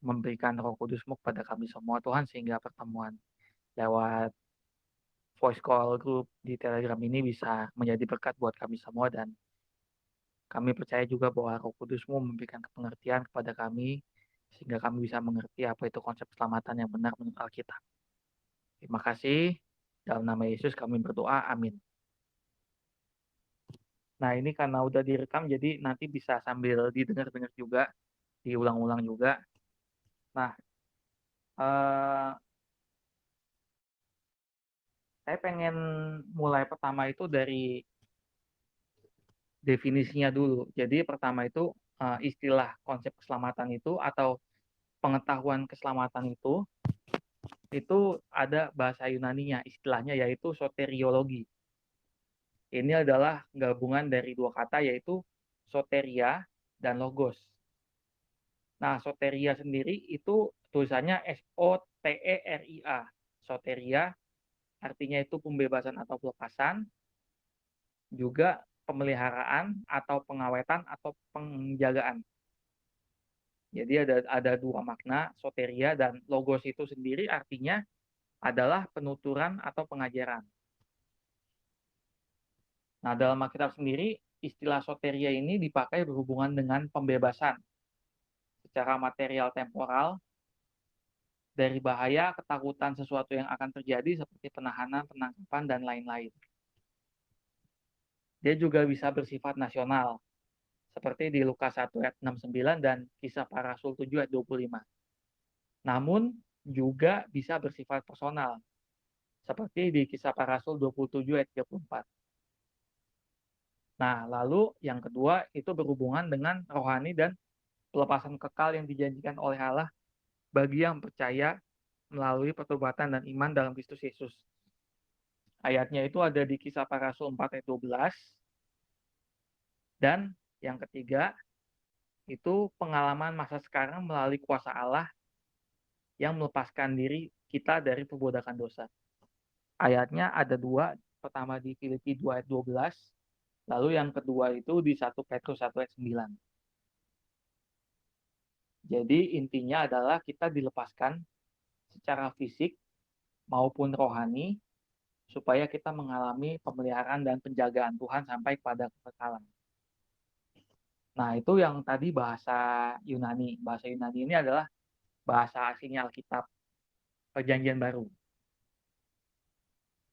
memberikan Roh Kudus-Mu kepada kami semua Tuhan, sehingga pertemuan lewat voice call group di Telegram ini bisa menjadi berkat buat kami semua, dan kami percaya juga bahwa Roh Kudus-Mu memberikan pengertian kepada kami, sehingga kami bisa mengerti apa itu konsep keselamatan yang benar menurut Alkitab. Terima kasih, dalam nama Yesus kami berdoa, amin. Nah, ini karena udah direkam, jadi nanti bisa sambil didengar-dengar juga, diulang-ulang juga. Nah, saya pengen mulai pertama itu dari definisinya dulu. Jadi pertama itu istilah konsep keselamatan itu atau pengetahuan keselamatan itu ada bahasa Yunaninya, istilahnya yaitu soteriologi. Ini adalah gabungan dari dua kata, yaitu soteria dan logos. Nah, soteria sendiri itu tulisannya SOTERIA. Soteria artinya itu pembebasan atau pelepasan, juga pemeliharaan atau pengawetan atau penjagaan. Jadi ada dua makna, soteria dan logos itu sendiri artinya adalah penuturan atau pengajaran. Nah, dalam Alkitab sendiri, istilah soteria ini dipakai berhubungan dengan pembebasan secara material temporal dari bahaya, ketakutan sesuatu yang akan terjadi seperti penahanan, penangkapan, dan lain-lain. Dia juga bisa bersifat nasional, seperti di Lukas 1 ayat 69 dan Kisah Para Rasul 7 ayat 25. Namun juga bisa bersifat personal, seperti di Kisah Para Rasul 27 ayat 34. Nah, lalu yang kedua itu berhubungan dengan rohani dan pelepasan kekal yang dijanjikan oleh Allah bagi yang percaya melalui pertobatan dan iman dalam Kristus Yesus. Ayatnya itu ada di Kisah Para Rasul 4 ayat 12. Dan yang ketiga, itu pengalaman masa sekarang melalui kuasa Allah yang melepaskan diri kita dari perbudakan dosa. Ayatnya ada dua, pertama di Filipi 2 ayat 12, lalu yang kedua itu di 1 Petrus 1 ayat 9. Jadi intinya adalah kita dilepaskan secara fisik maupun rohani supaya kita mengalami pemeliharaan dan penjagaan Tuhan sampai pada kekekalan. Nah, itu yang tadi bahasa Yunani. Bahasa Yunani ini adalah bahasa aslinya Alkitab Perjanjian Baru.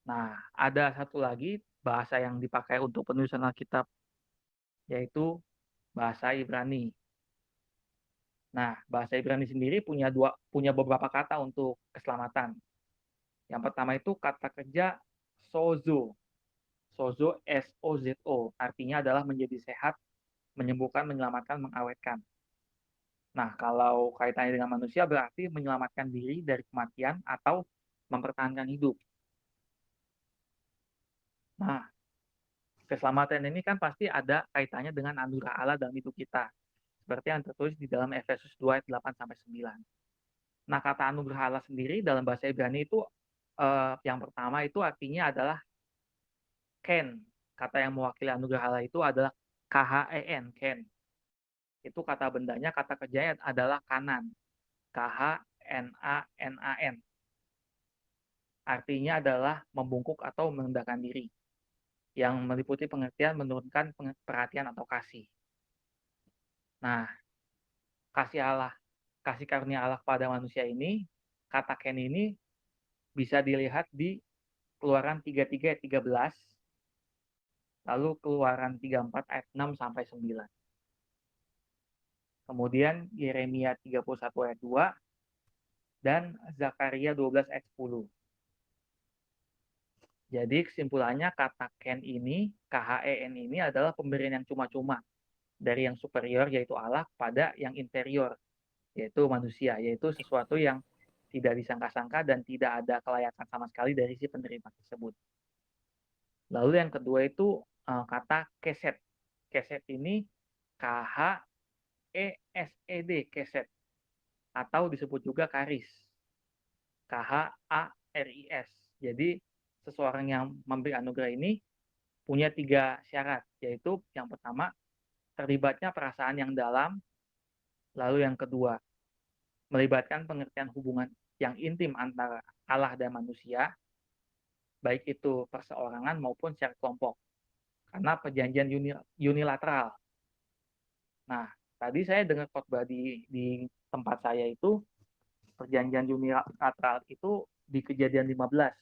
Nah, ada satu lagi bahasa yang dipakai untuk penulisan Alkitab, yaitu bahasa Ibrani. Nah, bahasa Ibrani sendiri punya beberapa kata untuk keselamatan. Yang pertama itu kata kerja sozo. Sozo, S-O-Z-O. Artinya adalah menjadi sehat, menyembuhkan, menyelamatkan, mengawetkan. Nah, kalau kaitannya dengan manusia berarti menyelamatkan diri dari kematian atau mempertahankan hidup. Nah, keselamatan ini kan pasti ada kaitannya dengan anugerah Allah dalam hidup kita. Seperti yang tertulis di dalam Efesus 2 ayat 8-9. Nah, kata anugerah Allah sendiri dalam bahasa Ibrani itu yang pertama itu artinya adalah ken. Kata yang mewakili anugerah Allah itu adalah KHEN, ken. Itu kata bendanya, kata kerjanya adalah kanan. KHNANAN. Artinya adalah membungkuk atau merendahkan diri, yang meliputi pengertian menurunkan perhatian atau kasih. Nah, kasih karunia Allah kepada manusia ini, kata ken ini bisa dilihat di Keluaran 33 ayat 13, lalu Keluaran 34 ayat 6-9. Kemudian Yeremia 31 ayat 2 dan Zakaria 12 ayat 10. Jadi kesimpulannya kata ken ini, KHEN ini adalah pemberian yang cuma-cuma dari yang superior yaitu Allah kepada yang inferior yaitu manusia, yaitu sesuatu yang tidak disangka-sangka dan tidak ada kelayakan sama sekali dari si penerima tersebut. Lalu yang kedua itu kata keset. Keset ini KHESED, keset, atau disebut juga karis. KHARIS. Jadi seseorang yang memberi anugerah ini punya 3 syarat, yaitu yang pertama terlibatnya perasaan yang dalam, lalu yang kedua melibatkan pengertian hubungan yang intim antara Allah dan manusia, baik itu perseorangan maupun secara kelompok, karena perjanjian unilateral. Nah, tadi saya dengar khotbah di tempat saya itu, perjanjian unilateral itu di Kejadian 15.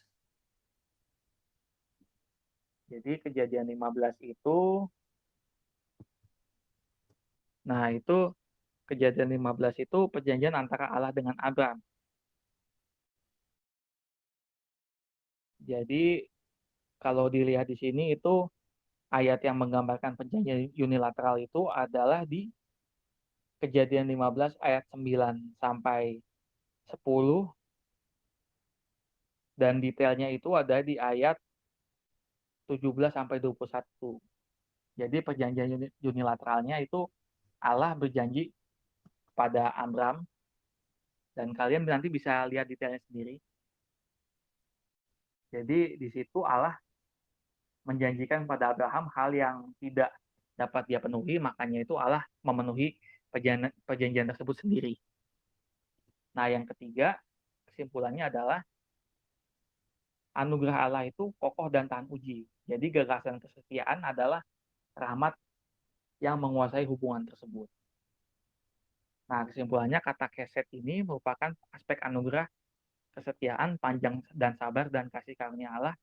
Jadi Kejadian 15 itu, nah itu Kejadian 15 itu perjanjian antara Allah dengan Abram. Jadi kalau dilihat di sini itu ayat yang menggambarkan perjanjian unilateral itu adalah di Kejadian 15 ayat 9 sampai 10, dan detailnya itu ada di ayat 17 sampai 21. Jadi perjanjian unilateralnya itu Allah berjanji kepada Abram, dan kalian nanti bisa lihat detailnya sendiri. Jadi di situ Allah menjanjikan pada Abraham hal yang tidak dapat dia penuhi, makanya itu Allah memenuhi perjanjian tersebut sendiri. Nah, yang ketiga, kesimpulannya adalah anugerah Allah itu kokoh dan tahan uji. Jadi gagasan kesetiaan adalah rahmat yang menguasai hubungan tersebut. Nah, kesimpulannya kata keset ini merupakan aspek anugerah kesetiaan, panjang dan sabar dan kasih karunia Allah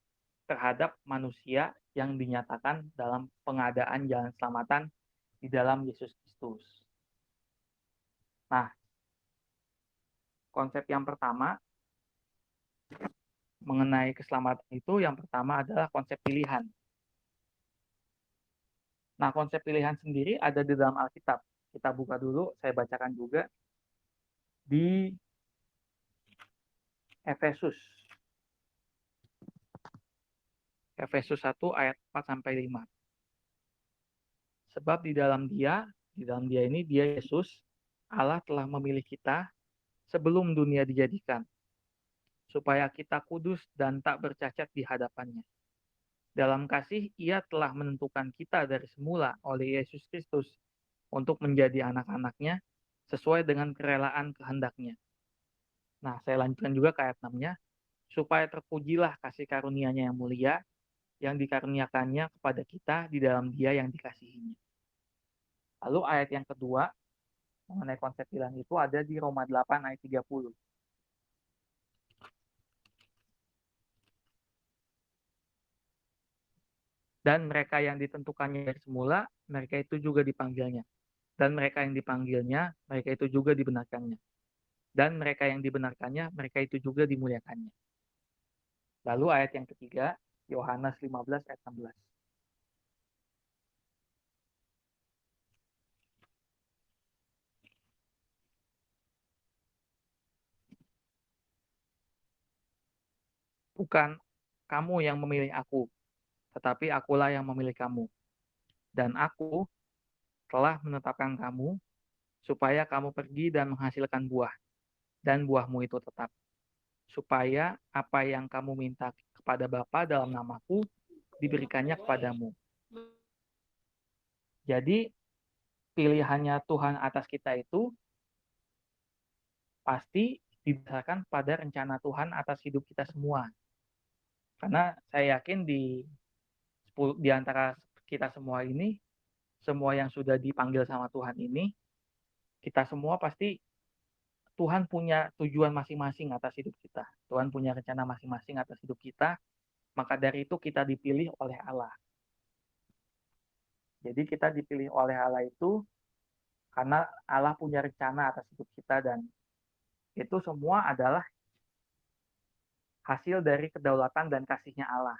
terhadap manusia yang dinyatakan dalam pengadaan jalan selamatan di dalam Yesus Kristus. Nah, konsep yang pertama mengenai keselamatan itu, yang pertama adalah konsep pilihan. Nah, konsep pilihan sendiri ada di dalam Alkitab. Kita buka dulu, saya bacakan juga di Efesus. Efesus 1 ayat 4 sampai 5. Sebab di dalam Dia ini, Dia Yesus, Allah telah memilih kita sebelum dunia dijadikan, supaya kita kudus dan tak bercacat di hadapannya. Dalam kasih, Ia telah menentukan kita dari semula oleh Yesus Kristus untuk menjadi anak-anaknya sesuai dengan kerelaan kehendaknya. Nah, saya lanjutkan juga ke ayat 6-nya. Supaya terpujilah kasih karunia-Nya yang mulia, yang dikaruniakannya kepada kita di dalam Dia yang dikasihinya. Lalu ayat yang kedua, mengenai konsep pilihan itu ada di Roma 8 ayat 30. Dan mereka yang ditentukannya dari semula, mereka itu juga dipanggilnya. Dan mereka yang dipanggilnya, mereka itu juga dibenarkannya. Dan mereka yang dibenarkannya, mereka itu juga dimuliakannya. Lalu ayat yang ketiga, Yohanes 15 ayat 16. Bukan kamu yang memilih aku, tetapi akulah yang memilih kamu. Dan aku telah menetapkan kamu supaya kamu pergi dan menghasilkan buah, dan buahmu itu tetap. Supaya apa yang kamu minta kepada Bapa dalam namaku, diberikannya kepadamu. Jadi, pilihannya Tuhan atas kita itu pasti didasarkan pada rencana Tuhan atas hidup kita semua. Karena saya yakin di antara kita semua ini, semua yang sudah dipanggil sama Tuhan ini, kita semua pasti Tuhan punya tujuan masing-masing atas hidup kita. Tuhan punya rencana masing-masing atas hidup kita. Maka dari itu kita dipilih oleh Allah. Jadi kita dipilih oleh Allah itu karena Allah punya rencana atas hidup kita, dan itu semua adalah hasil dari kedaulatan dan kasih-Nya Allah.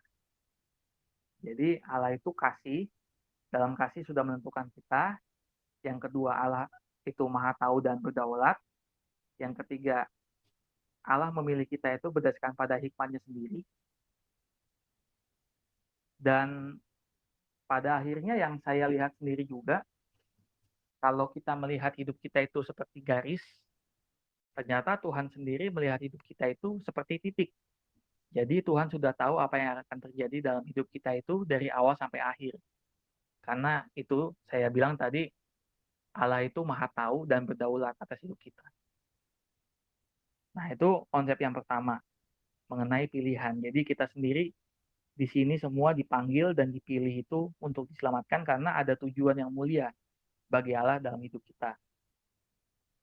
Jadi Allah itu kasih, dalam kasih sudah menentukan kita. Yang kedua, Allah itu maha tahu dan berdaulat. Yang ketiga, Allah memilih kita itu berdasarkan pada hikmahnya sendiri. Dan pada akhirnya yang saya lihat sendiri juga, kalau kita melihat hidup kita itu seperti garis, ternyata Tuhan sendiri melihat hidup kita itu seperti titik. Jadi Tuhan sudah tahu apa yang akan terjadi dalam hidup kita itu dari awal sampai akhir. Karena itu saya bilang tadi, Allah itu maha tahu dan berdaulat atas hidup kita. Nah, itu konsep yang pertama mengenai pilihan. Jadi kita sendiri di sini semua dipanggil dan dipilih itu untuk diselamatkan karena ada tujuan yang mulia bagi Allah dalam hidup kita.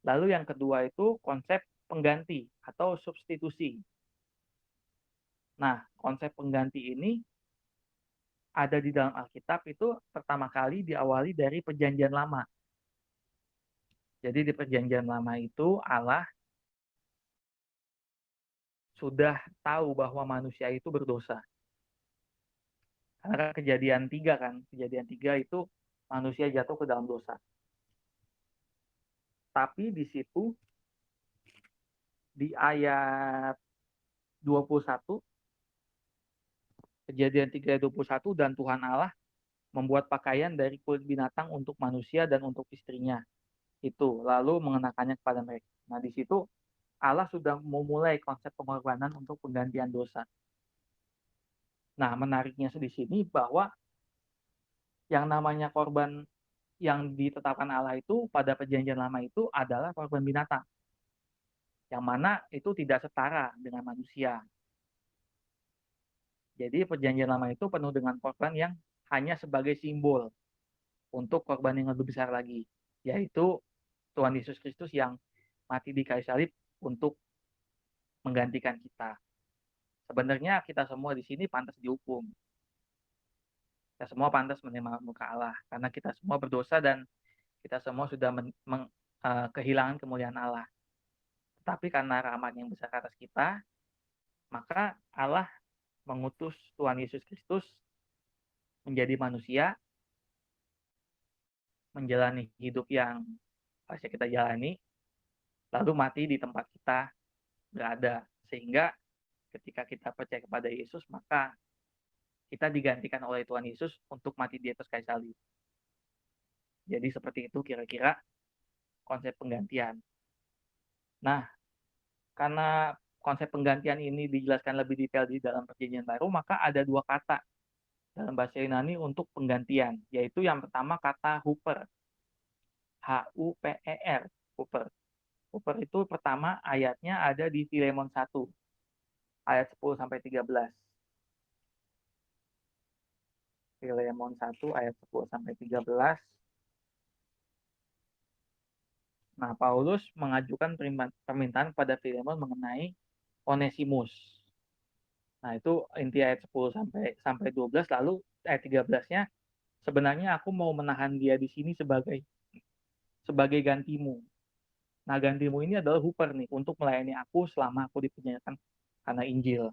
Lalu yang kedua itu konsep pengganti atau substitusi. Nah, konsep pengganti ini ada di dalam Alkitab itu pertama kali diawali dari Perjanjian Lama. Jadi di Perjanjian Lama itu Allah sudah tahu bahwa manusia itu berdosa. Karena kejadian 3 kan, kejadian 3 itu manusia jatuh ke dalam dosa. Tapi di situ di ayat 21, kejadian 3 ayat 21, dan Tuhan Allah membuat pakaian dari kulit binatang untuk manusia dan untuk istrinya. Itu, lalu mengenakannya kepada mereka. Nah, di situ Allah sudah memulai konsep pengorbanan untuk penggantian dosa. Nah, menariknya di sini bahwa yang namanya korban yang ditetapkan Allah itu pada perjanjian lama itu adalah korban binatang. Yang mana itu tidak setara dengan manusia. Jadi perjanjian lama itu penuh dengan korban yang hanya sebagai simbol untuk korban yang lebih besar lagi, yaitu Tuhan Yesus Kristus yang mati di kayu salib untuk menggantikan kita. Sebenarnya kita semua di sini pantas dihukum. Kita semua pantas menerima muka Allah karena kita semua berdosa dan kita semua sudah kehilangan kemuliaan Allah. Tetapi karena rahmat yang besar atas kita, maka Allah mengutus Tuhan Yesus Kristus menjadi manusia, menjalani hidup yang harusnya kita jalani, lalu mati di tempat kita berada. Sehingga ketika kita percaya kepada Yesus, maka kita digantikan oleh Tuhan Yesus untuk mati di atas kayu salib. Jadi seperti itu kira-kira konsep penggantian. Nah, karena konsep penggantian ini dijelaskan lebih detail di dalam Perjanjian Baru, maka ada dua kata dalam bahasa Yunani untuk penggantian, yaitu yang pertama kata huper, H-U-P-E-R, huper. Huper itu pertama ayatnya ada di Filemon 1, ayat 10-13. Filemon 1 ayat 10-13. Nah, Paulus mengajukan permintaan pada Filemon mengenai Onesimus. Nah, itu inti ayat 10 sampai 12, lalu ayat 13-nya sebenarnya aku mau menahan dia di sini sebagai gantimu. Nah, gantimu ini adalah huper nih untuk melayani aku selama aku dipenjarakan karena Injil.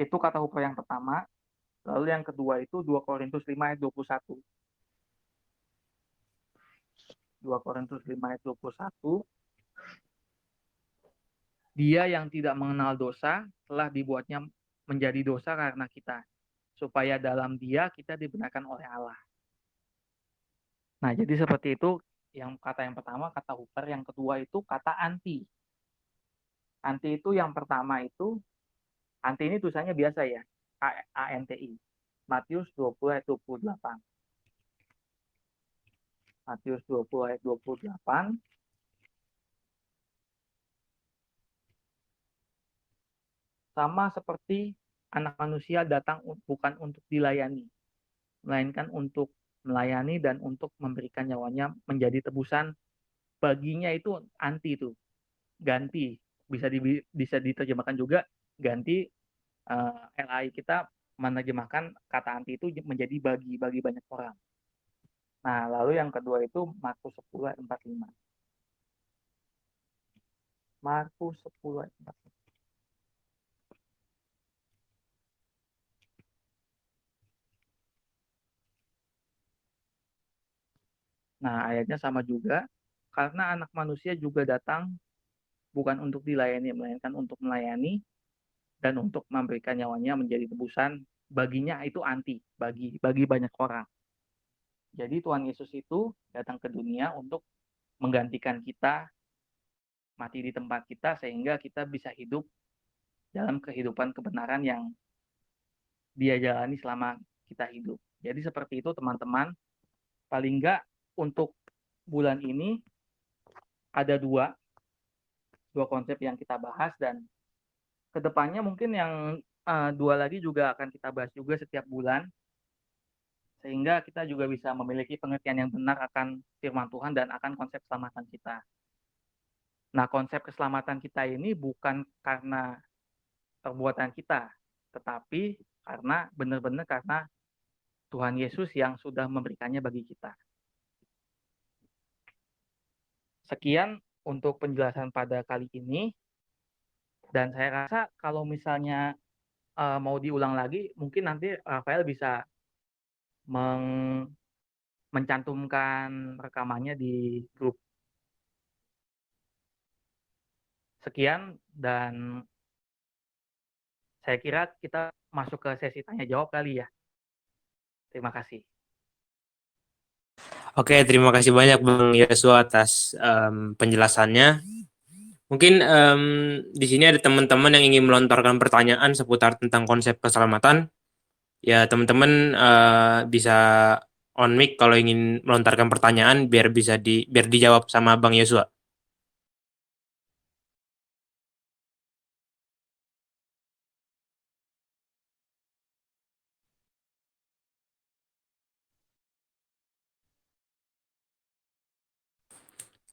Itu kata huper yang pertama. Lalu yang kedua itu 2 Korintus 5 ayat 21. 2 Korintus 5 ayat 21. Dia yang tidak mengenal dosa telah dibuatnya menjadi dosa karena kita, supaya dalam dia kita dibenarkan oleh Allah. Nah, jadi seperti itu yang kata yang pertama, kata huper. Yang kedua itu kata anti. Anti itu yang pertama itu, anti ini tulisannya biasa ya, A-N-T-I. Matius 20 ayat 28. Matius 20 ayat 28. Sama seperti anak manusia datang bukan untuk dilayani, melainkan untuk melayani dan untuk memberikan nyawanya menjadi tebusan. Baginya itu anti itu, ganti. Bisa diterjemahkan juga ganti. LAI kita menerjemahkan kata anti itu menjadi bagi banyak orang. Nah, lalu yang kedua itu Markus 10 ayat 45. Markus 10 ayat 45. Nah, ayatnya sama juga. Karena anak manusia juga datang bukan untuk dilayani, melainkan untuk melayani dan untuk memberikan nyawanya menjadi tebusan. Baginya itu anti, bagi banyak orang. Jadi Tuhan Yesus itu datang ke dunia untuk menggantikan kita, mati di tempat kita, sehingga kita bisa hidup dalam kehidupan kebenaran yang dia jalani selama kita hidup. Jadi seperti itu teman-teman. Paling enggak untuk bulan ini ada dua dua konsep yang kita bahas, dan kedepannya mungkin yang dua lagi juga akan kita bahas juga setiap bulan, sehingga kita juga bisa memiliki pengertian yang benar akan firman Tuhan dan akan konsep keselamatan kita. Nah, konsep keselamatan kita ini bukan karena perbuatan kita, tetapi karena benar-benar karena Tuhan Yesus yang sudah memberikannya bagi kita. Sekian untuk penjelasan pada kali ini, dan saya rasa kalau misalnya mau diulang lagi, mungkin nanti Rafael bisa mencantumkan rekamannya di grup. Sekian, dan saya kira kita masuk ke sesi tanya jawab kali ya. Terima kasih. Oke, terima kasih banyak Bang Yosua atas penjelasannya. Mungkin di sini ada teman-teman yang ingin melontarkan pertanyaan seputar tentang konsep keselamatan. Ya, teman-teman bisa on mic kalau ingin melontarkan pertanyaan biar dijawab sama Bang Yosua.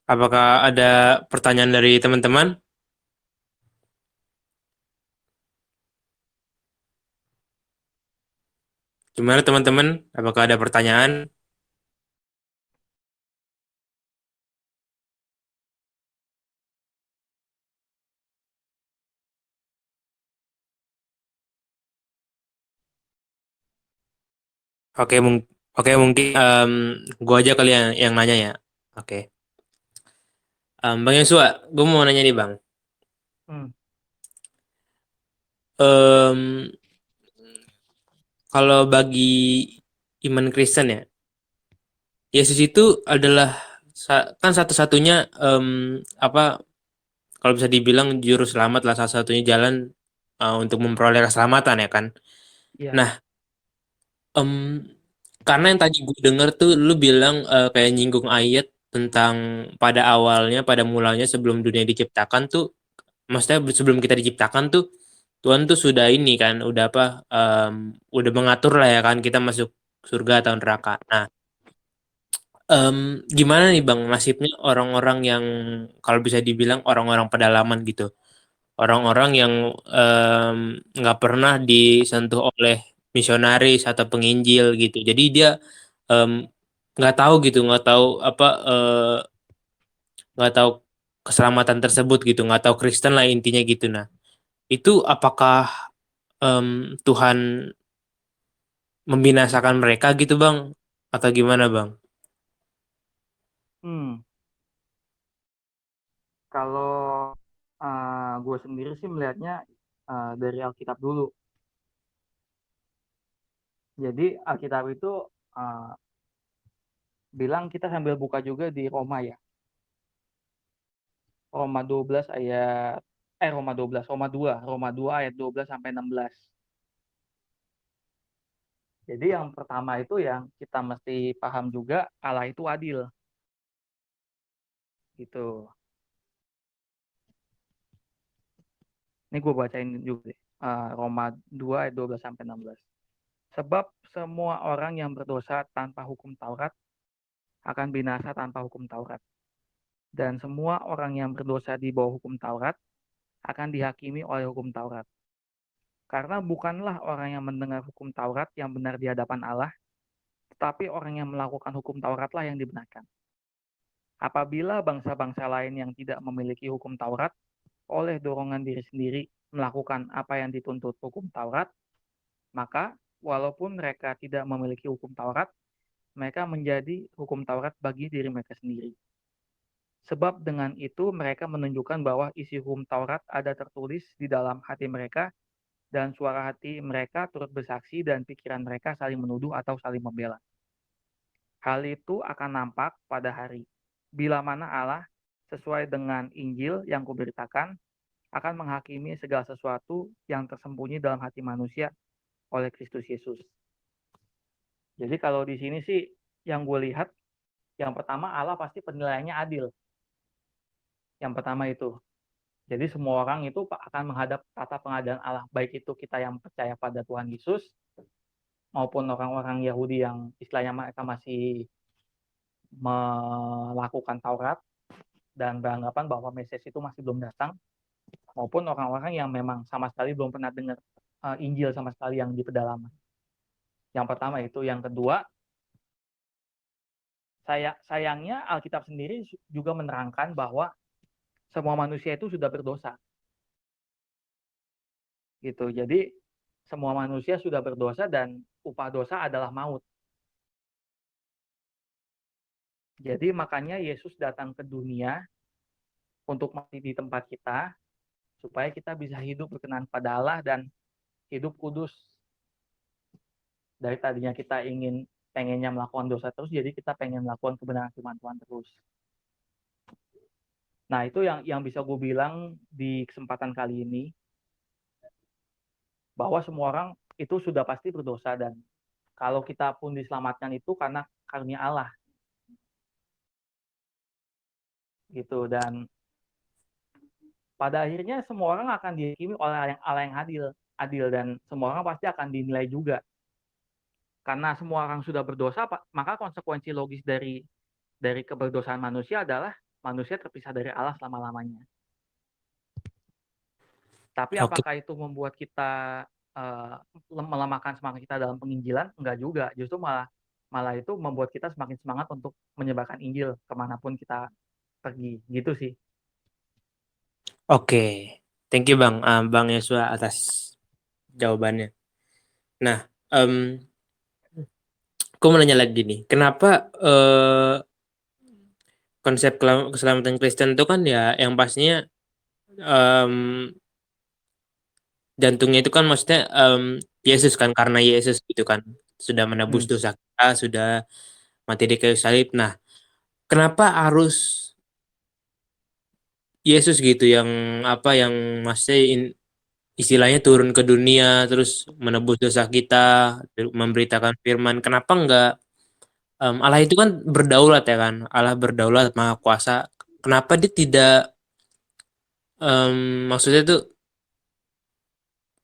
Apakah ada pertanyaan dari teman-teman? Gimana teman-teman? Apakah ada pertanyaan? Oke, oke mungkin gua aja kali yang nanya ya. Oke. Bang Yosua, gue mau nanya nih Bang. Hmm. Em, Kalau bagi iman Kristen ya, Yesus itu adalah kan satu-satunya apa kalau bisa dibilang juru selamat lah, salah satunya jalan untuk memperoleh keselamatan ya kan. Iya. Nah, em, karena yang tadi gue denger tuh lu bilang kayak nyinggung ayat tentang pada awalnya, pada mulanya sebelum dunia diciptakan tuh, maksudnya sebelum kita diciptakan tuh Tuhan tuh sudah ini kan, udah apa, udah mengatur lah ya kan kita masuk surga atau neraka. Nah, gimana nih Bang nasibnya orang-orang yang kalau bisa dibilang orang-orang pedalaman gitu, orang-orang yang nggak pernah disentuh oleh misionaris atau penginjil gitu. Jadi dia em, nggak tahu gitu, nggak tahu keselamatan tersebut gitu, nggak tahu Kristen lah intinya gitu. Nah, itu apakah Tuhan membinasakan mereka gitu Bang? Atau gimana Bang? Hmm. Kalau gue sendiri sih melihatnya dari Alkitab dulu. Jadi Alkitab itu uh, bilang, kita sambil buka juga di Roma ya. Roma 12 ayat Roma 12, Roma 2 ayat 12 sampai 16. Jadi yang pertama itu yang kita mesti paham juga, Allah itu adil. Gitu. Ini gue bacain juga deh. Roma 2 ayat 12 sampai 16. Sebab semua orang yang berdosa tanpa hukum Taurat akan binasa tanpa hukum Taurat. Dan semua orang yang berdosa di bawah hukum Taurat akan dihakimi oleh hukum Taurat. Karena bukanlah orang yang mendengar hukum Taurat yang benar di hadapan Allah, tetapi orang yang melakukan hukum Tauratlah yang dibenarkan. Apabila bangsa-bangsa lain yang tidak memiliki hukum Taurat oleh dorongan diri sendiri melakukan apa yang dituntut hukum Taurat, maka walaupun mereka tidak memiliki hukum Taurat, mereka menjadi hukum Taurat bagi diri mereka sendiri. Sebab dengan itu mereka menunjukkan bahwa isi hukum Taurat ada tertulis di dalam hati mereka, dan suara hati mereka turut bersaksi, dan pikiran mereka saling menuduh atau saling membela. Hal itu akan nampak pada hari bila mana Allah sesuai dengan Injil yang kuberitakan akan menghakimi segala sesuatu yang tersembunyi dalam hati manusia oleh Kristus Yesus. Jadi kalau di sini sih yang gue lihat, yang pertama Allah pasti penilaiannya adil. Yang pertama itu. Jadi semua orang itu akan menghadap tata pengadilan Allah, baik itu kita yang percaya pada Tuhan Yesus maupun orang-orang Yahudi yang istilahnya mereka masih melakukan Taurat dan beranggapan bahwa Mesias itu masih belum datang, maupun orang-orang yang memang sama sekali belum pernah dengar Injil sama sekali yang di pedalaman. Yang pertama itu. Yang kedua, sayangnya Alkitab sendiri juga menerangkan bahwa semua manusia itu sudah berdosa. Gitu. Jadi semua manusia sudah berdosa dan upah dosa adalah maut. Jadi makanya Yesus datang ke dunia untuk mati di tempat kita supaya kita bisa hidup berkenan pada Allah dan hidup kudus. Dari tadinya kita pengennya melakukan dosa terus, jadi kita pengen melakukan kebenaran firman Tuhan terus. Nah, itu yang bisa gue bilang di kesempatan kali ini, bahwa semua orang itu sudah pasti berdosa, dan kalau kita pun diselamatkan itu karena karunia Allah. Gitu. Dan pada akhirnya semua orang akan dihakimi oleh Allah yang adil, dan semua orang pasti akan dinilai juga. Karena semua orang sudah berdosa, maka konsekuensi logis dari keberdosaan manusia adalah manusia terpisah dari Allah selama-lamanya. Tapi Oke. apakah itu membuat kita melemahkan semangat kita dalam penginjilan? Enggak juga. Justru malah itu membuat kita semakin semangat untuk menyebarkan Injil kemanapun kita pergi. Gitu sih. Oke. Thank you Bang, Bang Yosua atas jawabannya. Nah, aku mau nanya lagi nih, kenapa konsep keselamatan Kristen itu kan ya yang pastinya em, jantungnya itu kan maksudnya Yesus kan, karena Yesus gitu kan sudah menebus Hmm. dosa kita, sudah mati di kayu salib. Nah, kenapa harus Yesus gitu yang apa yang maksudnya istilahnya turun ke dunia terus menebus dosa kita, memberitakan firman. Kenapa enggak Allah itu kan berdaulat ya kan, Allah berdaulat maha kuasa. Kenapa dia tidak maksudnya tuh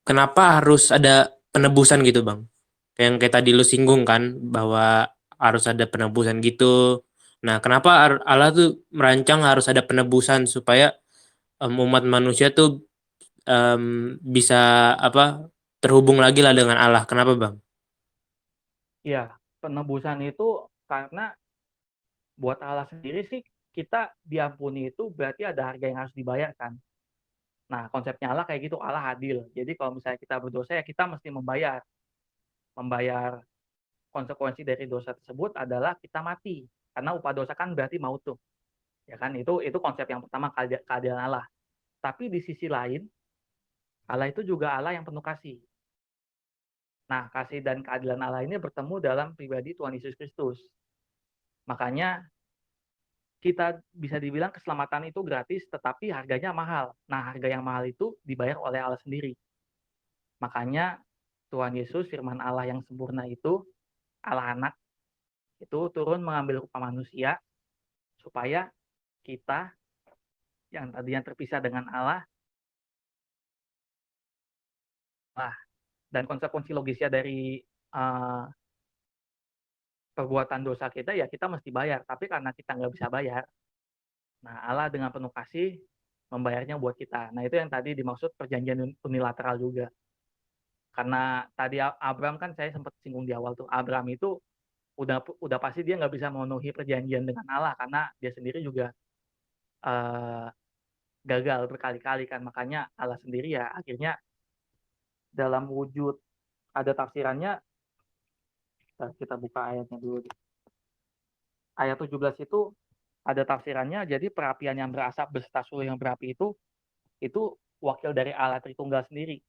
kenapa harus ada penebusan gitu Bang? Yang kayak tadi lu singgung kan bahwa harus ada penebusan gitu. Nah, kenapa Allah tuh merancang harus ada penebusan supaya umat manusia tuh em, bisa apa terhubung lagi lah dengan Allah. Kenapa Bang? Iya, penebusan itu karena buat Allah sendiri sih, kita diampuni itu berarti ada harga yang harus dibayarkan. Nah, konsepnya Allah kayak gitu, Allah adil. Jadi kalau misalnya kita berdosa, ya kita mesti membayar konsekuensi dari dosa tersebut adalah kita mati. Karena upah dosa kan berarti maut tuh. Ya kan? Itu konsep yang pertama, keadilan Allah. Tapi di sisi lain, Allah itu juga Allah yang penuh kasih. Nah, kasih dan keadilan Allah ini bertemu dalam pribadi Tuhan Yesus Kristus. Makanya kita bisa dibilang keselamatan itu gratis, tetapi harganya mahal. Nah, harga yang mahal itu dibayar oleh Allah sendiri. Makanya Tuhan Yesus, firman Allah yang sempurna itu, Allah anak, itu turun mengambil rupa manusia, supaya kita yang tadinya terpisah dengan Allah, dan konsekuensi logisnya dari uh, perbuatan dosa kita, ya kita mesti bayar. Tapi karena kita nggak bisa bayar, nah Allah dengan penuh kasih membayarnya buat kita. Nah, itu yang tadi dimaksud perjanjian unilateral juga. Karena tadi Abraham kan saya sempat singgung di awal tuh, Abraham itu udah pasti dia nggak bisa memenuhi perjanjian dengan Allah karena dia sendiri juga uh, gagal berkali-kali kan. Makanya Allah sendiri ya akhirnya dalam wujud, ada tafsirannya, kita buka ayatnya dulu. Ayat 17 itu ada tafsirannya, jadi perapian yang berasap beserta suhu yang berapi itu wakil dari Allah Tritunggal sendiri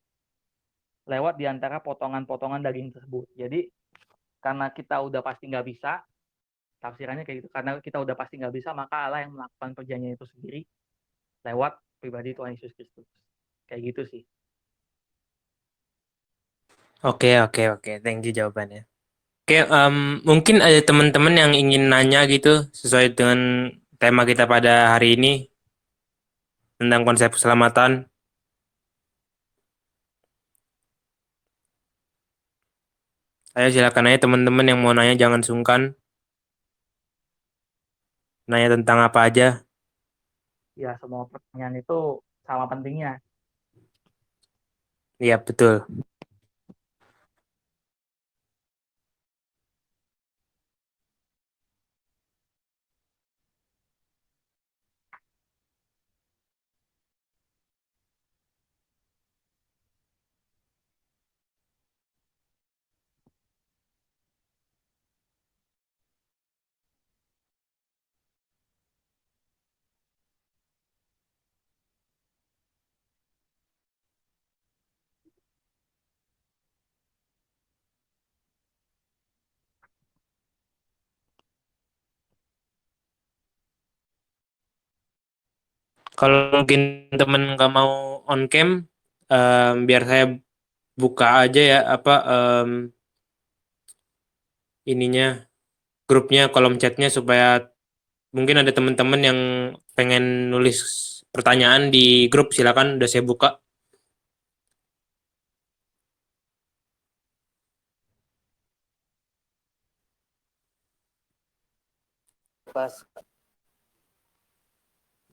lewat diantara potongan-potongan daging tersebut. Jadi karena kita udah pasti nggak bisa, tafsirannya kayak gitu, karena kita udah pasti nggak bisa, maka Allah yang melakukan perjanjian itu sendiri lewat pribadi Tuhan Yesus Kristus. Kayak gitu sih. Oke, oke, oke. Thank you jawabannya. Oke, mungkin ada teman-teman yang ingin nanya gitu sesuai dengan tema kita pada hari ini. tentang konsep keselamatan. Ayo silakan aja teman-teman yang mau nanya jangan sungkan, nanya tentang apa aja. Ya, semua pertanyaan itu sama pentingnya. Iya betul. Kalau mungkin teman nggak mau on cam, biar saya buka aja ya apa ininya grupnya, kolom chatnya supaya mungkin ada teman-teman yang pengen nulis pertanyaan di grup, silakan udah saya buka. Pas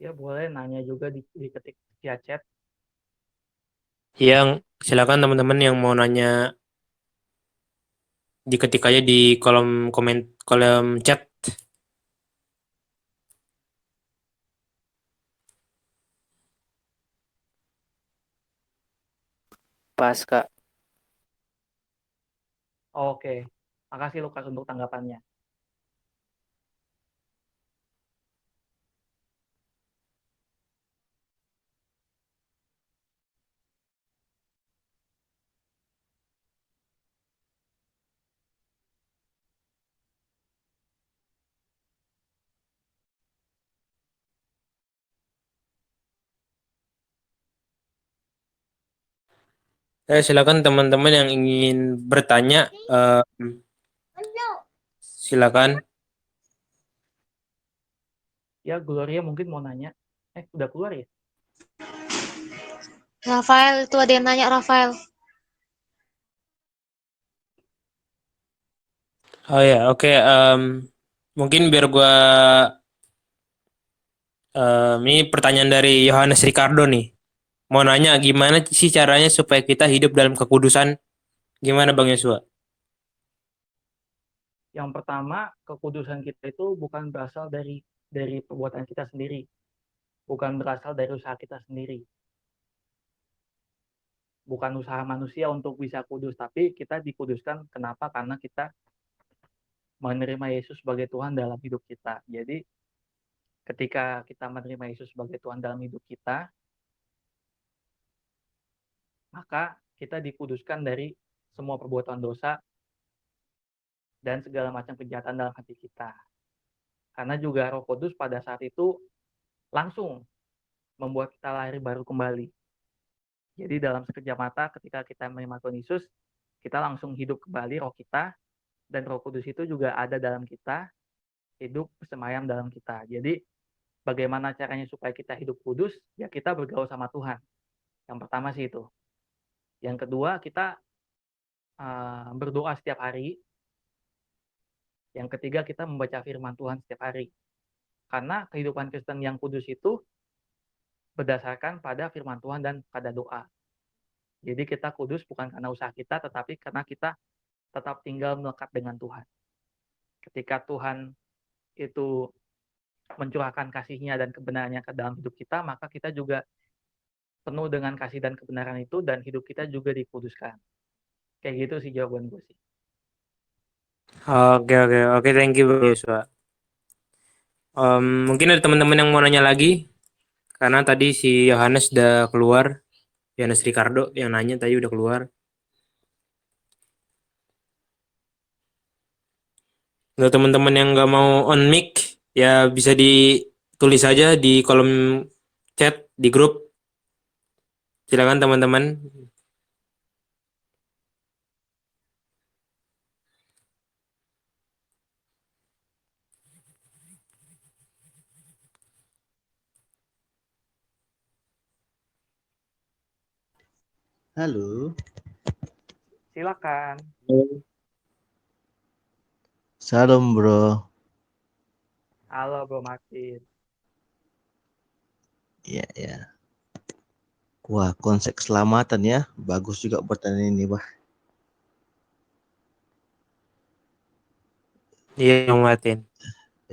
ya boleh nanya juga diketik via chat. Yang silakan teman-teman yang mau nanya diketik aja di kolom komen, kolom chat. Pas, Kak. Oke, makasih Lukas untuk tanggapannya. Silakan teman-teman yang ingin bertanya, silakan. Ya, Gloria mungkin mau nanya. Udah keluar ya? Rafael itu ada yang nanya Rafael. Oh ya, oke. Mungkin biar gua ini pertanyaan dari Yohanes Ricardo nih. Mau nanya gimana sih caranya supaya kita hidup dalam kekudusan? Gimana Bang Yosua? Yang pertama, kekudusan kita itu bukan berasal dari perbuatan kita sendiri, bukan berasal dari usaha kita sendiri, bukan usaha manusia untuk bisa kudus, tapi kita dikuduskan. Kenapa? Karena kita menerima Yesus sebagai Tuhan dalam hidup kita. Jadi, ketika kita menerima Yesus sebagai Tuhan dalam hidup kita, maka kita dikuduskan dari semua perbuatan dosa dan segala macam kejahatan dalam hati kita. Karena juga Roh Kudus pada saat itu langsung membuat kita lahir baru kembali. Jadi dalam sekejap mata ketika kita menerima Tuhan Yesus, kita langsung hidup kembali roh kita, dan Roh Kudus itu juga ada dalam kita, hidup bersemayam dalam kita. Jadi bagaimana caranya supaya kita hidup kudus? Ya kita bergaul sama Tuhan. Yang pertama sih itu. Yang kedua kita berdoa setiap hari. Yang ketiga kita membaca firman Tuhan setiap hari. Karena kehidupan Kristen yang kudus itu berdasarkan pada firman Tuhan dan pada doa. Jadi kita kudus bukan karena usaha kita, tetapi karena kita tetap tinggal melekat dengan Tuhan. Ketika Tuhan itu mencurahkan kasih-Nya dan kebenarannya ke dalam hidup kita, maka kita juga penuh dengan kasih dan kebenaran itu, dan hidup kita juga dikuduskan. Kayak gitu sih jawaban gue sih. Oke oke oke, thank you Bang Yosua. Mungkin ada teman-teman yang mau nanya lagi karena tadi si Yohanes udah keluar, Yohanes Ricardo yang nanya tadi udah keluar. Untuk teman-teman yang nggak mau on mic, ya bisa ditulis saja di kolom chat di grup. Silakan teman-teman. Halo, Silakan. salam bro. Halo Bro Martin. Ya, ya. Wah, konsep keselamatan ya. Bagus juga pertanyaan ini, Bah. Iya, Bang Martin.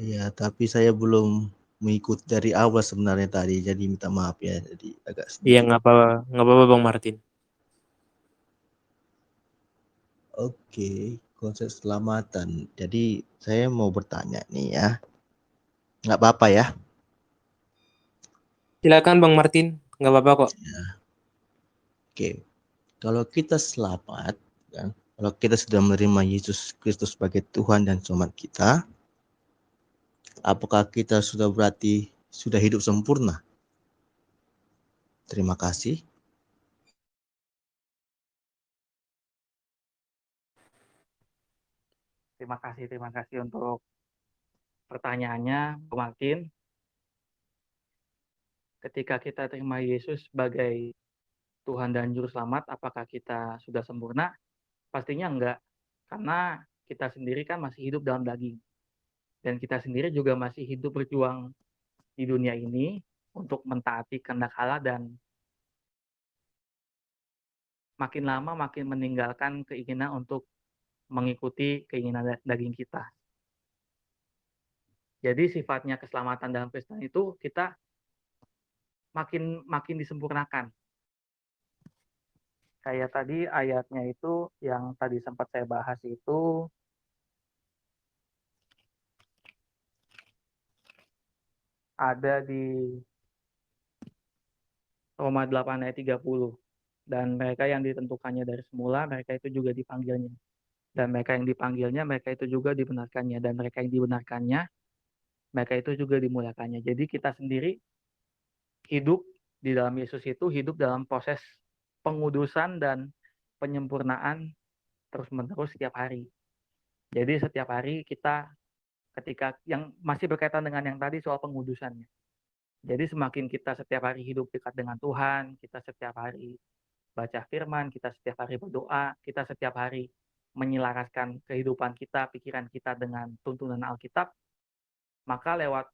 Iya, tapi saya belum mengikut dari awal sebenarnya tadi, jadi minta maaf ya. Jadi agak Iya, sedikit. nggak apa-apa Bang Martin. Oke, konsep keselamatan. Jadi saya mau bertanya nih ya. Nggak apa-apa ya? Silakan Bang Martin, nggak apa-apa kok. Oke, kalau kita selamat, kan? Kalau kita sudah menerima Yesus Kristus sebagai Tuhan dan Selamat kita, apakah kita sudah berarti sudah hidup sempurna? Terima kasih. Terima kasih untuk pertanyaannya, Bro Martin. Ketika kita terima Yesus sebagai Tuhan dan Juru Selamat, apakah kita sudah sempurna? Pastinya enggak. Karena kita sendiri kan masih hidup dalam daging. Dan kita sendiri juga masih hidup berjuang di dunia ini untuk mentaati kehendak Allah dan makin lama makin meninggalkan keinginan untuk mengikuti keinginan daging kita. Jadi sifatnya keselamatan dalam Kristen itu kita makin disempurnakan. Kayak tadi ayatnya itu yang tadi sempat saya bahas itu ada di Roma 8 ayat 30. Dan mereka yang ditentukannya dari semula, mereka itu juga dipanggilnya. Dan mereka yang dipanggilnya, mereka itu juga dibenarkannya. Dan mereka yang dibenarkannya, mereka itu juga dimuliakannya. Jadi kita sendiri hidup di dalam Yesus itu hidup dalam proses pengudusan dan penyempurnaan terus-menerus setiap hari. Jadi setiap hari kita ketika yang masih berkaitan dengan yang tadi soal pengudusannya. Jadi semakin kita setiap hari hidup dekat dengan Tuhan, kita setiap hari baca firman, kita setiap hari berdoa, kita setiap hari menyelaraskan kehidupan kita, pikiran kita dengan tuntunan Alkitab, maka lewat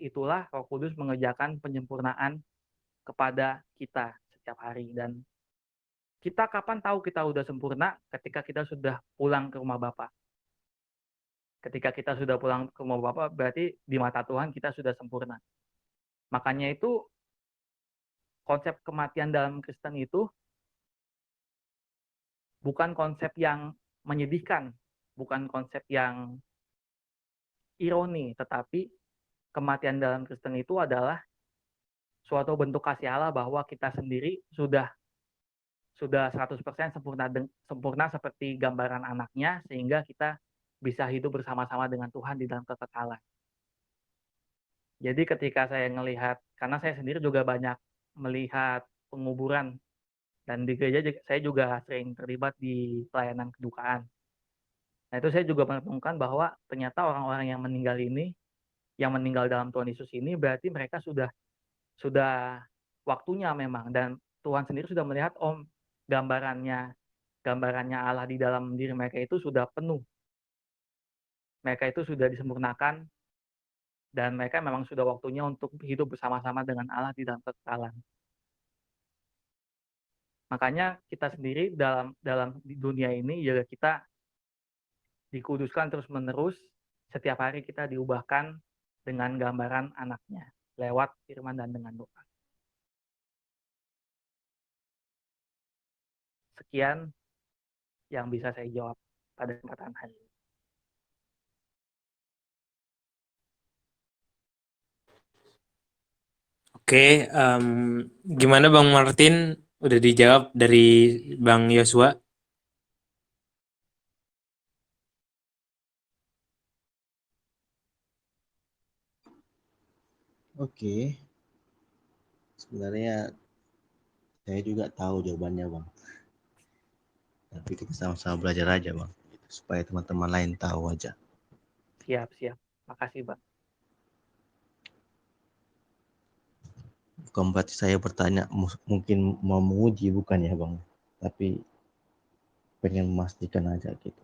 itulah Roh Kudus mengerjakan penyempurnaan kepada kita setiap hari. Dan kita kapan tahu kita sudah sempurna? Ketika kita sudah pulang ke rumah Bapa. Ketika kita sudah pulang ke rumah Bapa, berarti di mata Tuhan kita sudah sempurna. Makanya itu konsep kematian dalam Kristen itu bukan konsep yang menyedihkan, bukan konsep yang ironi, tetapi kematian dalam Kristen itu adalah suatu bentuk kasih Allah bahwa kita sendiri sudah 100% sempurna seperti gambaran anaknya, sehingga kita bisa hidup bersama-sama dengan Tuhan di dalam kekekalan. Jadi ketika saya melihat, karena saya sendiri juga banyak melihat penguburan, dan di gereja saya juga sering terlibat di pelayanan kedukaan. Nah itu saya juga menemukan bahwa ternyata orang-orang yang meninggal ini, yang meninggal dalam Tuhan Yesus ini, berarti mereka sudah waktunya memang, dan Tuhan sendiri sudah melihat gambarannya Allah di dalam diri mereka itu sudah penuh, mereka itu sudah disempurnakan, dan mereka memang sudah waktunya untuk hidup bersama-sama dengan Allah di dalam kekekalan. Makanya kita sendiri dalam di dunia ini juga kita dikuduskan terus-menerus, setiap hari kita diubahkan dengan gambaran anaknya lewat firman dan dengan doa. Sekian yang bisa saya jawab pada kesempatan hari ini. Oke, gimana Bang Martin? Udah dijawab dari Bang Yosua? Oke, sebenarnya saya juga tahu jawabannya, Bang. Tapi kita sama-sama belajar aja, Bang. Supaya teman-teman lain tahu aja. Siap. Makasih, Bang. Bukan berarti saya bertanya mungkin mau menguji, bukan ya Bang. Tapi pengen memastikan aja gitu.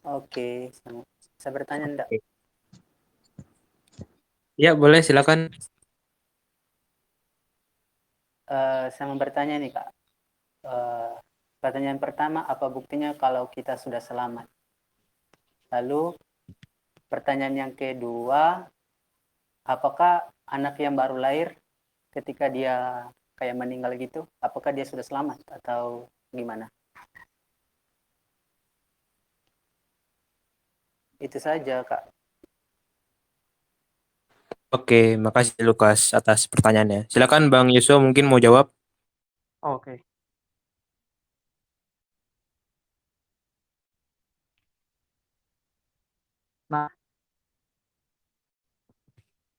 Oke, bisa bertanya enggak? Ya, boleh silakan. Saya mau bertanya nih Kak. Pertanyaan pertama, apa buktinya kalau kita sudah selamat? Lalu pertanyaan yang kedua, apakah anak yang baru lahir ketika dia kayak meninggal gitu, apakah dia sudah selamat atau gimana? Itu saja Kak. Oke, makasih Lukas atas pertanyaannya. Silakan Bang Yusuf mungkin mau jawab. Oke. Nah,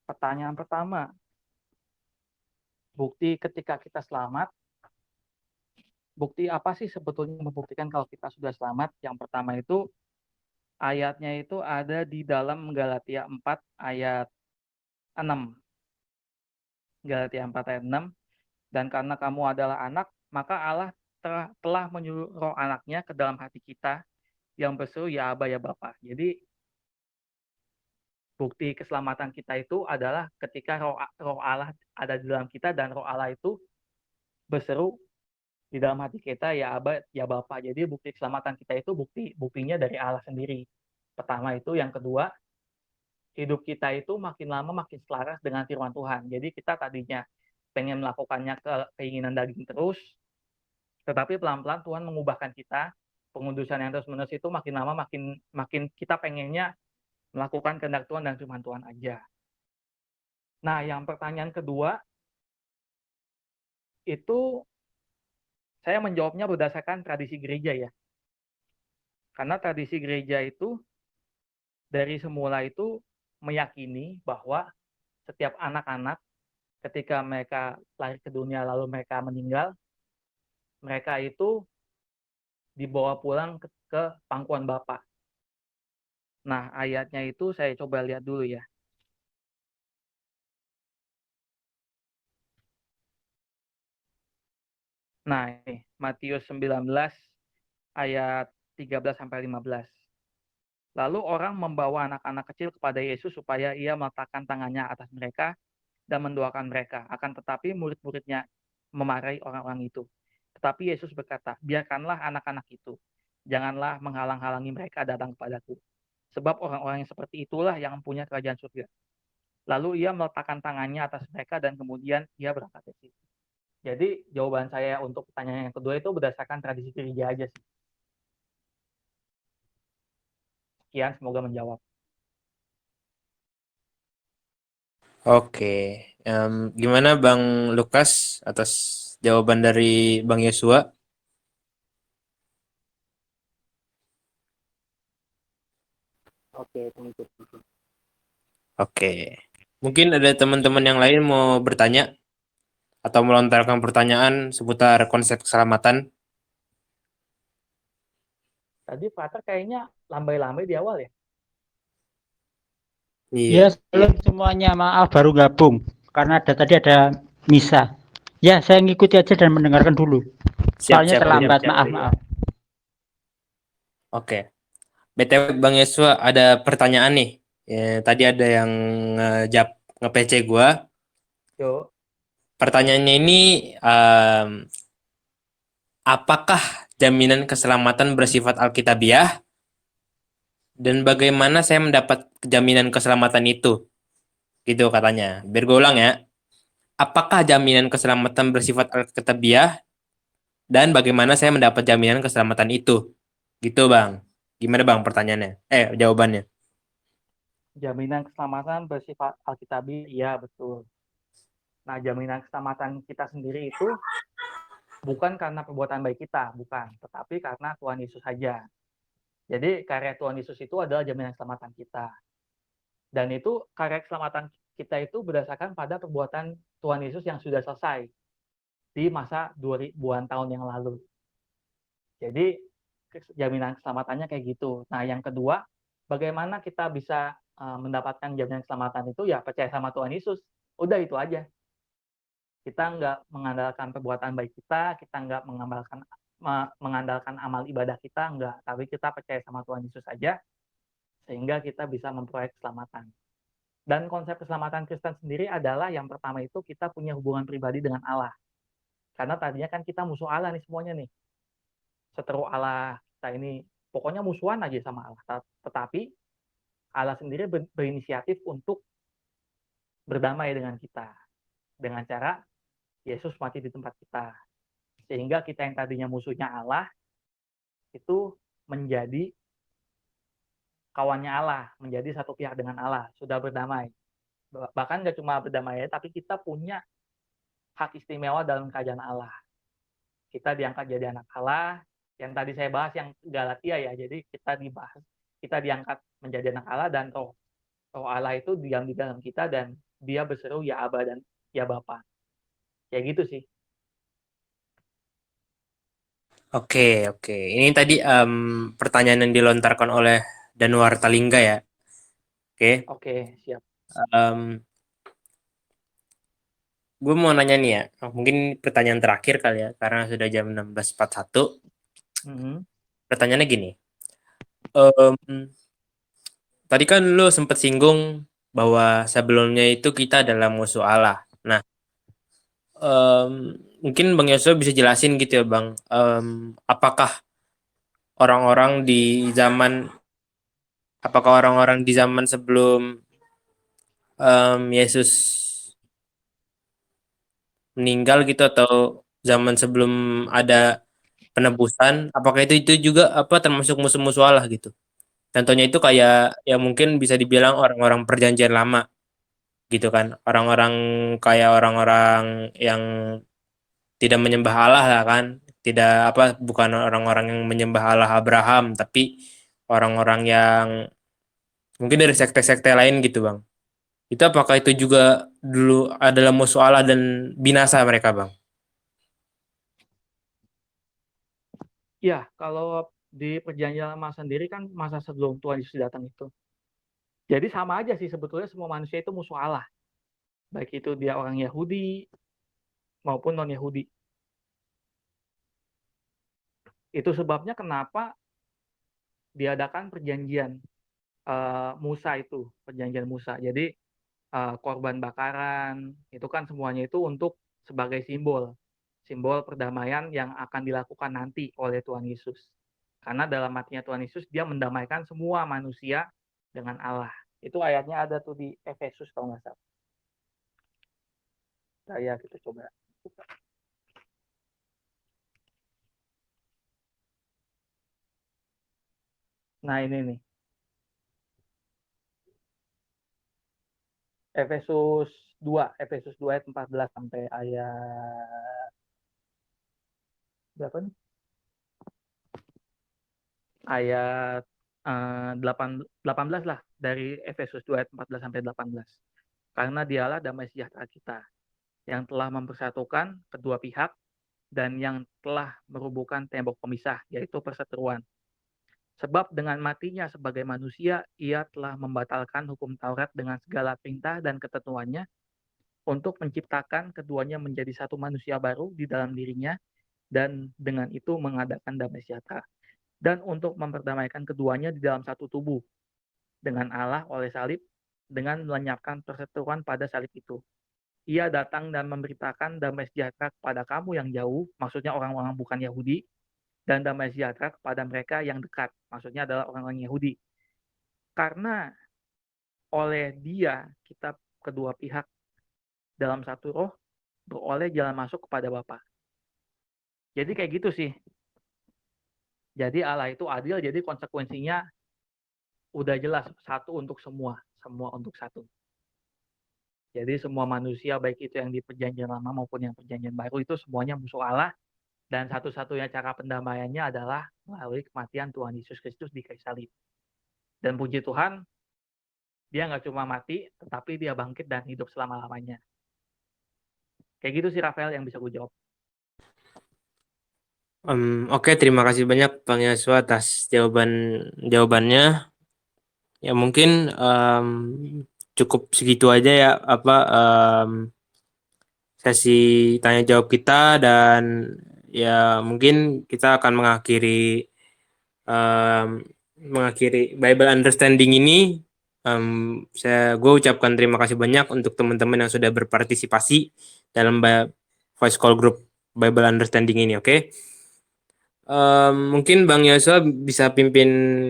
pertanyaan pertama, bukti ketika kita selamat, bukti apa sih sebetulnya membuktikan kalau kita sudah selamat? Yang pertama itu ayatnya itu ada di dalam Galatia 4 ayat 6. Galatia 4 ayat 6. Dan karena kamu adalah anak, maka Allah telah menyuruh roh anaknya ke dalam hati kita yang berseru ya Aba ya Bapa. Jadi bukti keselamatan kita itu adalah ketika roh Allah ada di dalam kita dan roh Allah itu berseru di dalam hati kita ya Aba ya Bapa. Jadi bukti keselamatan kita itu buktinya dari Allah sendiri. Pertama itu, yang kedua, hidup kita itu makin lama makin selaras dengan firman Tuhan. Jadi kita tadinya pengen melakukannya keinginan daging terus, tetapi pelan-pelan Tuhan mengubahkan kita. Pengudusan yang terus-menerus itu makin lama makin kita pengennya melakukan kehendak Tuhan dan firman Tuhan aja. Nah, yang pertanyaan kedua itu saya menjawabnya berdasarkan tradisi gereja ya. Karena tradisi gereja itu dari semula itu meyakini bahwa setiap anak-anak ketika mereka lahir ke dunia lalu mereka meninggal, mereka itu dibawa pulang ke pangkuan Bapa. Nah, ayatnya itu saya coba lihat dulu ya. Nah, ini Matius 19 ayat 13 sampai 15. Lalu orang membawa anak-anak kecil kepada Yesus supaya ia meletakkan tangannya atas mereka dan mendoakan mereka. Akan tetapi murid-muridnya memarahi orang-orang itu. Tetapi Yesus berkata, biarkanlah anak-anak itu. Janganlah menghalang-halangi mereka datang kepadaku. Sebab orang-orang yang seperti itulah yang mempunyai kerajaan surga. Lalu ia meletakkan tangannya atas mereka dan kemudian ia berangkat ke situ. Jadi jawaban saya untuk pertanyaan yang kedua itu berdasarkan tradisi gereja aja sih. Sekian, semoga menjawab. Oke, gimana Bang Lukas atas jawaban dari Bang Yosua? Oke, thank you. Oke, mungkin ada teman-teman yang lain mau bertanya atau melontarkan pertanyaan seputar konsep keselamatan. Tadi Frater kayaknya lambai-lambai di awal ya? Iya. Ya, salam semuanya. Maaf baru gabung karena tadi ada misa. Ya, saya ngikuti aja dan mendengarkan dulu. Soalnya terlambat, maaf. Oke. BTW Bang Yosua ada pertanyaan nih. Ya, tadi ada yang nge-PC gua. Yo. Pertanyaannya ini apakah jaminan keselamatan bersifat alkitabiah dan bagaimana saya mendapat jaminan keselamatan itu? Gitu katanya. Biar gue ulang ya. Apakah jaminan keselamatan bersifat alkitabiah dan bagaimana saya mendapat jaminan keselamatan itu? Gitu Bang. Gimana Bang pertanyaannya? Jawabannya. Jaminan keselamatan bersifat alkitabiah, iya betul. Nah, jaminan keselamatan kita sendiri itu bukan karena perbuatan baik kita, bukan, tetapi karena Tuhan Yesus saja. Jadi karya Tuhan Yesus itu adalah jaminan keselamatan kita. Dan itu karya keselamatan kita itu berdasarkan pada perbuatan Tuhan Yesus yang sudah selesai di masa 2000-an tahun yang lalu. Jadi jaminan keselamatannya kayak gitu. Nah, yang kedua, bagaimana kita bisa mendapatkan jaminan keselamatan itu ya percaya sama Tuhan Yesus. Udah itu aja. Kita nggak mengandalkan perbuatan baik kita nggak mengandalkan amal ibadah kita, enggak. Tapi kita percaya sama Tuhan Yesus aja, sehingga kita bisa memperoleh keselamatan. Dan konsep keselamatan Kristen sendiri adalah yang pertama itu kita punya hubungan pribadi dengan Allah. Karena tadinya kan kita musuh Allah nih semuanya nih. Seteru Allah kita ini, pokoknya musuhan aja sama Allah. Tetapi Allah sendiri berinisiatif untuk berdamai dengan kita. Dengan cara Yesus mati di tempat kita. Sehingga kita yang tadinya musuhnya Allah, itu menjadi kawannya Allah, menjadi satu pihak dengan Allah, sudah berdamai. Bahkan nggak cuma berdamai, tapi kita punya hak istimewa dalam kerajaan Allah. Kita diangkat jadi anak Allah, yang tadi saya bahas yang Galatia ya, jadi kita diangkat menjadi anak Allah, dan roh Allah itu diam di dalam kita, dan dia berseru ya Aba dan ya Bapa. Kayak gitu sih. Oke. Ini tadi pertanyaan yang dilontarkan oleh Danuar Talingga ya. Oke, siap. Gue mau nanya nih ya, mungkin pertanyaan terakhir kali ya, karena sudah jam 16.41. Pertanyaannya gini, tadi kan lu sempat singgung bahwa sebelumnya itu kita adalah musuh Allah. Nah, mungkin Bang Yosua bisa jelasin gitu ya Bang, apakah orang-orang di zaman sebelum Yesus meninggal gitu, atau zaman sebelum ada penebusan, apakah itu juga termasuk musuh-musuh Allah gitu? Contohnya itu kayak ya mungkin bisa dibilang orang-orang perjanjian lama gitu kan, orang-orang yang tidak menyembah Allah lah kan, bukan orang-orang yang menyembah Allah Abraham, tapi orang-orang yang mungkin dari sekte-sekte lain gitu Bang. Itu apakah itu juga dulu adalah musuh Allah dan binasa mereka Bang? Ya, kalau di perjanjian lama sendiri kan masa sebelum Tuhan Yesus datang itu. Jadi sama aja sih sebetulnya semua manusia itu musuh Allah. Baik itu dia orang Yahudi maupun non-Yahudi. Itu sebabnya kenapa diadakan perjanjian Musa itu, perjanjian Musa. Jadi korban bakaran itu kan semuanya itu untuk sebagai simbol perdamaian yang akan dilakukan nanti oleh Tuhan Yesus. Karena dalam matinya Tuhan Yesus dia mendamaikan semua manusia dengan Allah. Itu ayatnya ada tuh di Efesus kalau nggak salah. Ya kita coba. Nah ini nih. Efesus 2 ayat 14 sampai ayat berapa nih? Ayat 18 lah, dari Efesus 2 ayat 14 sampai 18. Karena dialah damai sejahtera kita, yang telah mempersatukan kedua pihak dan yang telah merubuhkan tembok pemisah, yaitu perseteruan. Sebab dengan matinya sebagai manusia, ia telah membatalkan hukum Taurat dengan segala perintah dan ketentuannya, untuk menciptakan keduanya menjadi satu manusia baru di dalam dirinya, dan dengan itu mengadakan damai sejahtera. Dan untuk memperdamaikan keduanya di dalam satu tubuh dengan Allah oleh salib, dengan melenyapkan perseteruan pada salib itu. Ia datang dan memberitakan damai sejahtera kepada kamu yang jauh, maksudnya orang-orang bukan Yahudi, dan damai sejahtera kepada mereka yang dekat, maksudnya adalah orang-orang Yahudi. Karena oleh dia kita kedua pihak dalam satu roh beroleh jalan masuk kepada Bapa. Jadi kayak gitu sih. Jadi Allah itu adil, jadi konsekuensinya udah jelas, satu untuk semua untuk satu. Jadi semua manusia baik itu yang di perjanjian lama maupun yang perjanjian baru itu semuanya musuh Allah, dan satu-satunya cara pendamaiannya adalah melalui kematian Tuhan Yesus Kristus di kayu salib. Dan puji Tuhan, dia nggak cuma mati, tetapi dia bangkit dan hidup selama-lamanya. Kayak gitu sih Rafael yang bisa gue jawab. Oke, terima kasih banyak Bang Yosua atas jawabannya. Ya mungkin cukup segitu aja ya sesi tanya jawab kita, dan ya mungkin kita akan mengakhiri Bible Understanding ini. Gue ucapkan terima kasih banyak untuk teman-teman yang sudah berpartisipasi dalam voice call group Bible Understanding ini. Oke. Mungkin Bang Yosua bisa pimpin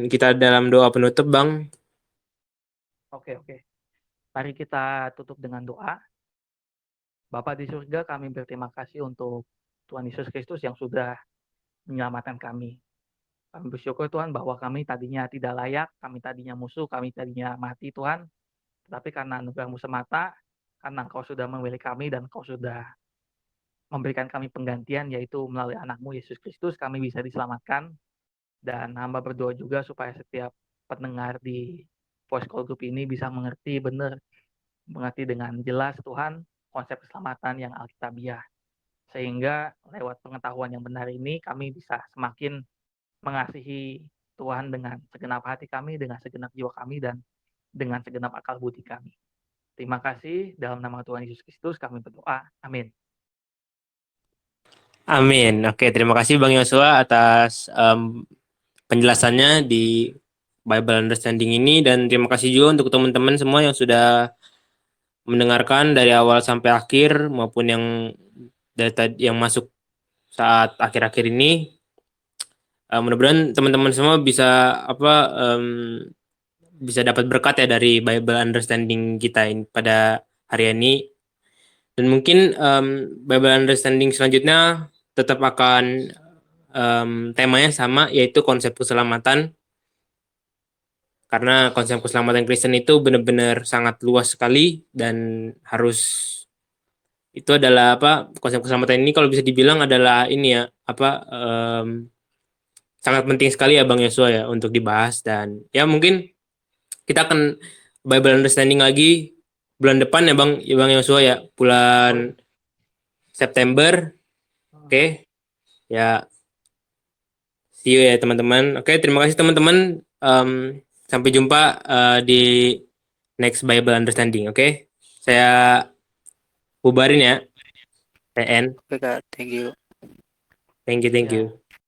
kita dalam doa penutup, Bang. Oke. Mari kita tutup dengan doa. Bapa di surga, kami berterima kasih untuk Tuhan Yesus Kristus yang sudah menyelamatkan kami. Kami bersyukur Tuhan bahwa kami tadinya tidak layak, kami tadinya musuh, kami tadinya mati Tuhan. Tetapi karena anugerah-Mu semata, karena Engkau sudah memilih kami dan Engkau sudah memberikan kami penggantian, yaitu melalui anak-Mu Yesus Kristus, kami bisa diselamatkan. Dan hamba berdoa juga supaya setiap pendengar di voice call group ini bisa mengerti benar, mengerti dengan jelas Tuhan konsep keselamatan yang alkitabiah. Sehingga lewat pengetahuan yang benar ini kami bisa semakin mengasihi Tuhan dengan segenap hati kami, dengan segenap jiwa kami, dan dengan segenap akal budi kami. Terima kasih, dalam nama Tuhan Yesus Kristus kami berdoa. Amin. Amin. Oke, terima kasih Bang Yosua atas penjelasannya di Bible Understanding ini, dan terima kasih juga untuk teman-teman semua yang sudah mendengarkan dari awal sampai akhir, maupun yang masuk saat akhir-akhir ini. Mudah-mudahan teman-teman semua bisa bisa dapat berkat ya dari Bible Understanding kita pada hari ini. Dan mungkin Bible Understanding selanjutnya tetap akan temanya sama, yaitu konsep keselamatan. Karena konsep keselamatan Kristen itu benar-benar sangat luas sekali, dan itu adalah konsep keselamatan ini kalau bisa dibilang adalah ini ya sangat penting sekali ya Bang Yosua ya untuk dibahas. Dan ya mungkin kita akan Bible Understanding lagi bulan depan ya Bang Yosua ya, bulan September. Oke. Ya, see you ya teman-teman. Oke, terima kasih teman-teman. Sampai jumpa di next Bible Understanding. Oke, saya bubarin ya. TN. Oke Kak, thank you. Thank you. Ya.